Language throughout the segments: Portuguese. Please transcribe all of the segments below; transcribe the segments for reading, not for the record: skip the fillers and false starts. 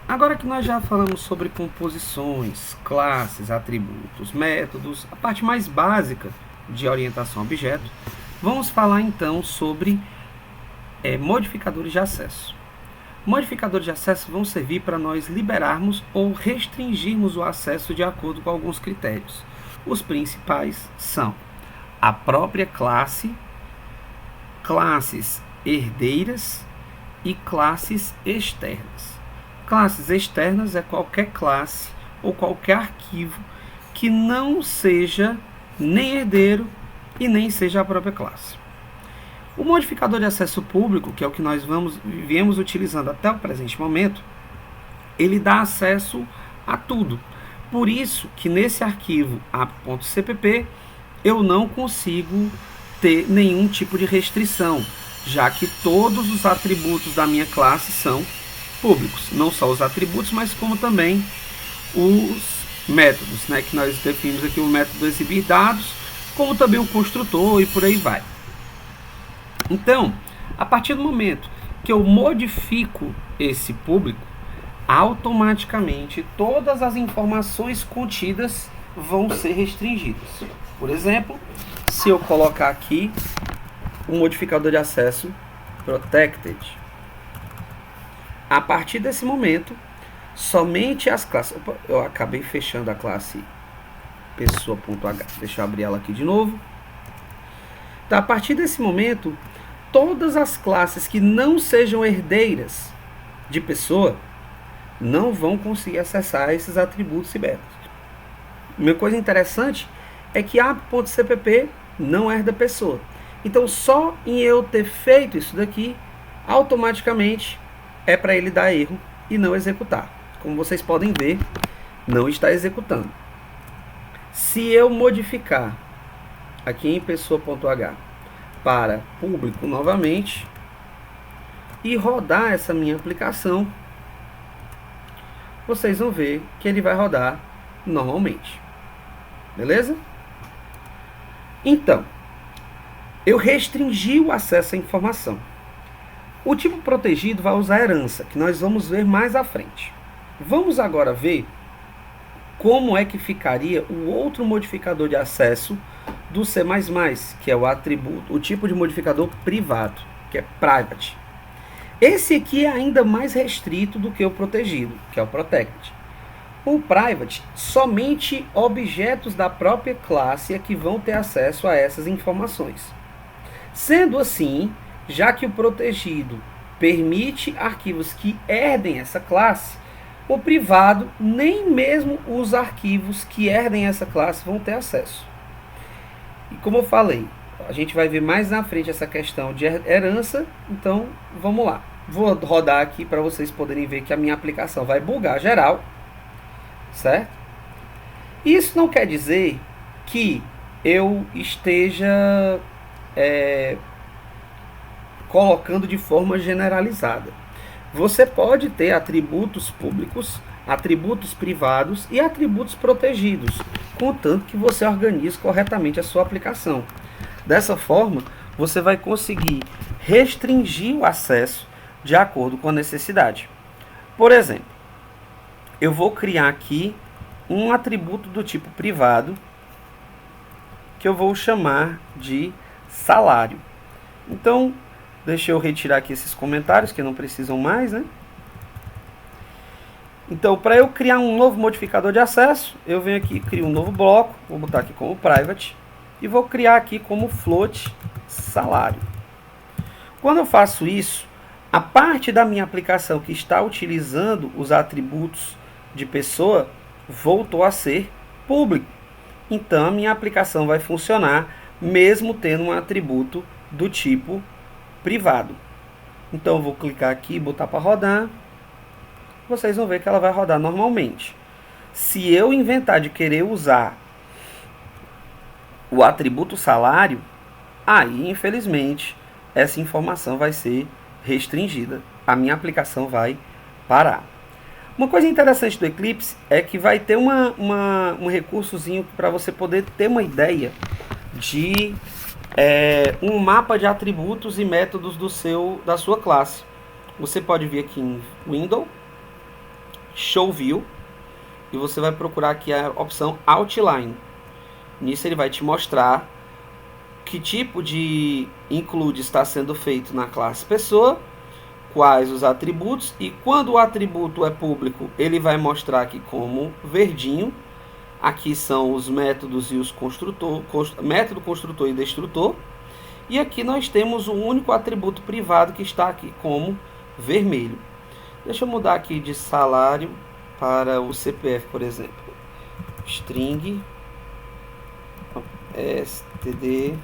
Agora que nós já falamos sobre composições, classes, atributos, métodos, a parte mais básica de orientação a objeto, vamos falar então sobre modificadores de acesso. Modificadores de acesso vão servir para nós liberarmos ou restringirmos o acesso de acordo com alguns critérios. Os principais são a própria classe, classes herdeiras e classes externas. Classes externas é qualquer classe ou qualquer arquivo que não seja nem herdeiro e nem seja a própria classe. O modificador de acesso público, que é o que nós viemos utilizando até o presente momento, ele dá acesso a tudo. Por isso que nesse arquivo app.cpp eu não consigo ter nenhum tipo de restrição, já que todos os atributos da minha classe são públicos. Não só os atributos, mas como também os métodos, né, que nós definimos aqui o método exibir dados, como também o construtor e por aí vai. Então, a partir do momento que eu modifico esse público, automaticamente todas as informações contidas vão ser restringidas. Por exemplo, se eu colocar aqui um modificador de acesso protected, a partir desse momento, somente as classes... Opa, eu acabei fechando a classe pessoa.h. Deixa eu abrir ela aqui de novo. Então, a partir desse momento, todas as classes que não sejam herdeiras de pessoa não vão conseguir acessar esses atributos e métodos. Uma coisa interessante é que app.cpp não herda pessoa. Então, só em eu ter feito isso daqui, automaticamente é para ele dar erro e não executar. Como vocês podem ver, não está executando. Se eu modificar aqui em pessoa.h para público novamente e rodar essa minha aplicação, vocês vão ver que ele vai rodar normalmente. Beleza? Então, eu restringi o acesso à informação. O tipo protegido vai usar herança, que nós vamos ver mais à frente. Vamos agora ver como é que ficaria o outro modificador de acesso do C++, que é o atributo, o tipo de modificador privado, que é private. Esse aqui é ainda mais restrito do que o protegido, que é o protected. O private, somente objetos da própria classe é que vão ter acesso a essas informações. Sendo assim, já que o protegido permite arquivos que herdem essa classe, o privado, nem mesmo os arquivos que herdem essa classe vão ter acesso. E como eu falei, a gente vai ver mais na frente essa questão de herança, então vamos lá. Vou rodar aqui para vocês poderem ver que a minha aplicação vai bugar geral, certo? Isso não quer dizer que eu esteja colocando de forma generalizada. Você pode ter atributos públicos, atributos privados e atributos protegidos, contanto que você organize corretamente a sua aplicação. Dessa forma, você vai conseguir restringir o acesso de acordo com a necessidade. Por exemplo, eu vou criar aqui um atributo do tipo privado, que eu vou chamar de salário. Então, deixa eu retirar aqui esses comentários que não precisam mais, né? Então, para eu criar um novo modificador de acesso, eu venho aqui, crio um novo bloco, vou botar aqui como private, e vou criar aqui como float salário. Quando eu faço isso, a parte da minha aplicação que está utilizando os atributos de pessoa voltou a ser público. Então, a minha aplicação vai funcionar mesmo tendo um atributo do tipo privado. Então, eu vou clicar aqui e botar para rodar. Vocês vão ver que ela vai rodar normalmente. Se eu inventar de querer usar o atributo salário, aí, infelizmente, essa informação vai ser restringida. A minha aplicação vai parar. Uma coisa interessante do Eclipse é que vai ter um recursozinho para você poder ter uma ideia de um mapa de atributos e métodos da sua classe. Você pode vir aqui em Window, Show View e você vai procurar aqui a opção Outline. Nisso ele vai te mostrar que tipo de include está sendo feito na classe pessoa, quais os atributos, e quando o atributo é público, ele vai mostrar aqui como verdinho. Aqui são os métodos e os método, construtor e destrutor. E aqui nós temos o único atributo privado que está aqui como vermelho. Deixa eu mudar aqui de salário para o CPF, por exemplo. String std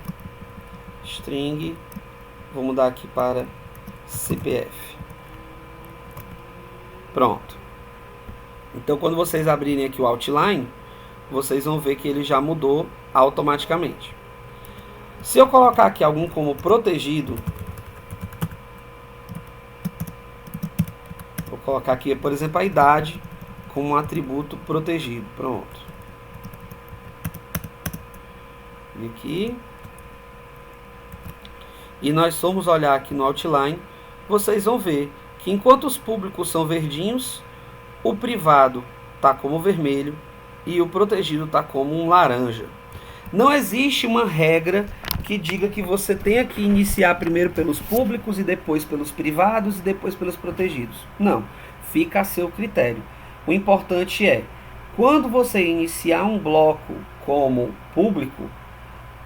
string, vou mudar aqui para CPF. Pronto. Então quando vocês abrirem aqui o Outline, vocês vão ver que ele já mudou automaticamente. Se eu colocar aqui algum como protegido, vou colocar aqui, por exemplo, a idade como um atributo protegido. Pronto. Aqui. E nós formos olhar aqui no Outline, vocês vão ver que enquanto os públicos são verdinhos, o privado está como vermelho e o protegido está como um laranja. Não existe uma regra que diga que você tenha que iniciar primeiro pelos públicos e depois pelos privados e depois pelos protegidos. Não, fica a seu critério. O importante é, quando você iniciar um bloco como público,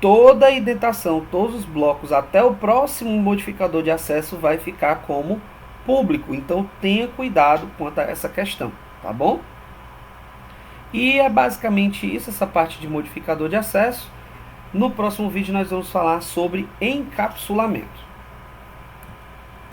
toda a indentação, todos os blocos, até o próximo modificador de acesso vai ficar como público. Então tenha cuidado quanto a essa questão, tá bom? E é basicamente isso, essa parte de modificador de acesso. No próximo vídeo nós vamos falar sobre encapsulamento.